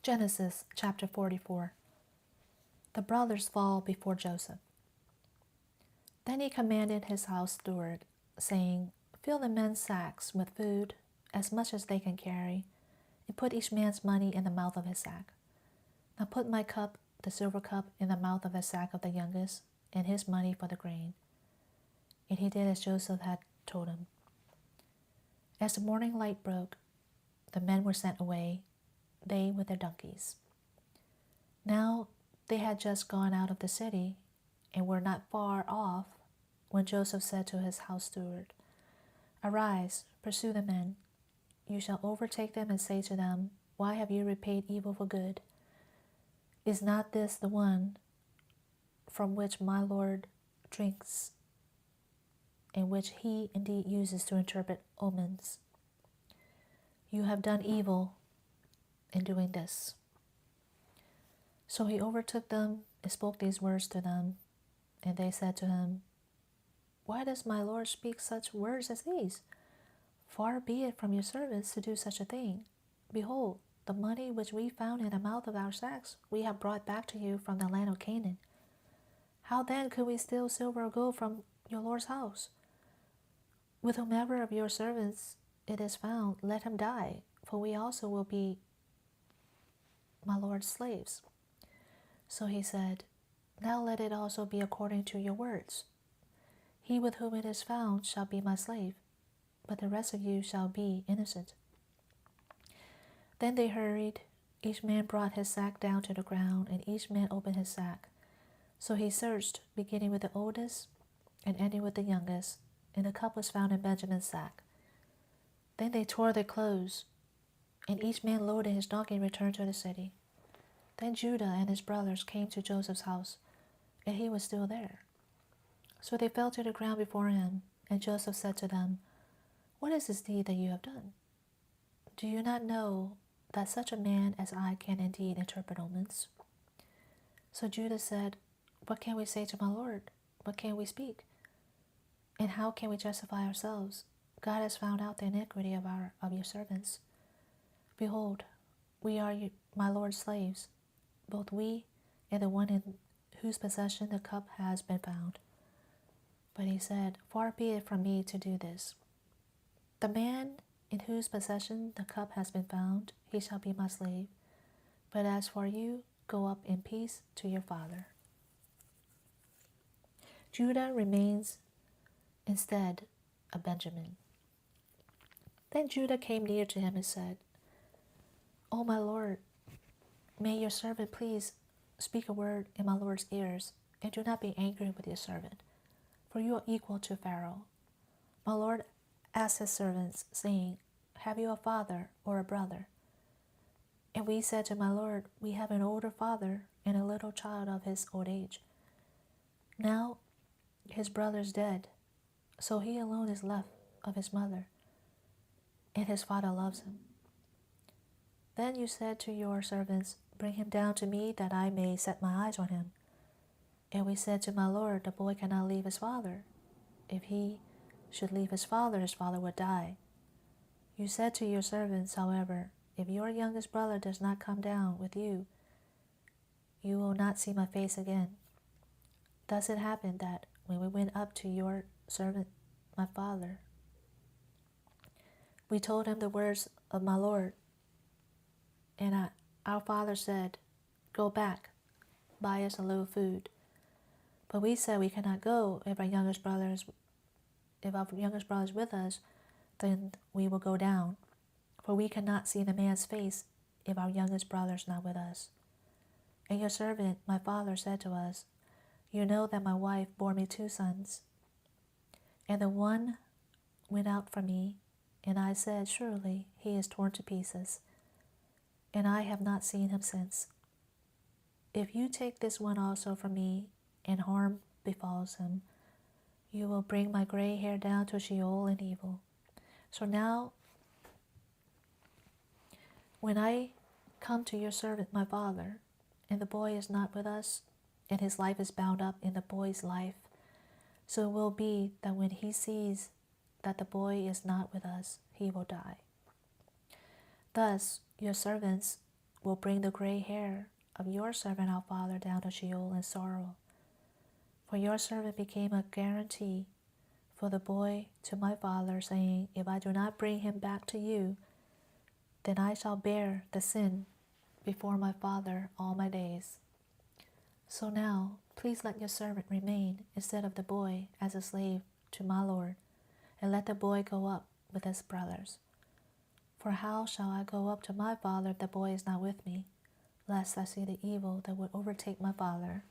Genesis chapter 44. The brothers fall before Joseph. Then he commanded his house steward, saying, Fill the men's sacks with food, as much as they can carry, and put each man's money in the mouth of his sack. Now put my cup, the silver cup, in the mouth of the sack of the youngest, and his money for the grain. And he did as Joseph had told him. As the morning light broke, the men were sent away, they with their donkeys. Now they had just gone out of the city, and were not far off, when Joseph said to his house steward, Arise, pursue the men. You shall overtake them and say to them, Why have you repaid evil for good? Is not this the one from which my Lord drinks, and which he indeed uses to interpret omens? You have done evil in doing this. So he overtook them and spoke these words to them, and they said to him, Why does my Lord speak such words as these? Far be it from your servants to do such a thing. Behold, the money which we found in the mouth of our sacks we have brought back to you from the land of Canaan. How then could we steal silver or gold from your Lord's house? With whomever of your servants it is found, let him die, for we also will be my Lord's slaves. So he said, Now let it also be according to your words. He with whom it is found shall be my slave, but the rest of you shall be innocent. Then they hurried. Each man brought his sack down to the ground, and each man opened his sack. So he searched, beginning with the oldest and ending with the youngest, and the cup was found in Benjamin's sack. Then they tore their clothes, and each man loaded his donkey and returned to the city. Then Judah and his brothers came to Joseph's house, and he was still there. So they fell to the ground before him, and Joseph said to them, What is this deed that you have done? Do you not know that such a man as I can indeed interpret omens? So Judah said, What can we say to my Lord? What can we speak? And how can we justify ourselves? God has found out the iniquity of your servants. Behold, we are my Lord's slaves, both we and the one in whose possession the cup has been found. But he said, Far be it from me to do this. The man in whose possession the cup has been found, he shall be my slave. But as for you, go up in peace to your father. Judah remains instead of Benjamin. Then Judah came near to him and said, O my Lord, may your servant please speak a word in my Lord's ears, and do not be angry with your servant, for you are equal to Pharaoh. My Lord asked his servants, saying, Have you a father or a brother? And we said to my Lord, We have an older father and a little child of his old age. Now his brother is dead, so he alone is left of his mother, and his father loves him. Then you said to your servants, Bring him down to me, that I may set my eyes on him. And we said to my Lord, The boy cannot leave his father. If he should leave his father would die. You said to your servants, however, If your youngest brother does not come down with you, you will not see my face again. Thus it happened that when we went up to your servant, my father, we told him the words of my Lord. And our father said, Go back, buy us a little food. But we said, We cannot go. If our youngest brother is with us, then we will go down. For we cannot see the man's face if our youngest brother is not with us. And your servant, my father, said to us, You know that my wife bore me 2 sons. And the one went out from me, and I said, Surely he is torn to pieces. And I have not seen him since. If you take this one also from me, and harm befalls him, you will bring my gray hair down to Sheol in evil. So now, when I come to your servant my father, and the boy is not with us, and his life is bound up in the boy's life, so it will be that when he sees that the boy is not with us, he will die. Thus your servants will bring the gray hair of your servant our father down to Sheol in sorrow. For your servant became a guarantee for the boy to my father, saying, If I do not bring him back to you, then I shall bear the sin before my father all my days. So now, please let your servant remain instead of the boy as a slave to my lord, and let the boy go up with his brothers. For how shall I go up to my father if the boy is not with me, lest I see the evil that would overtake my father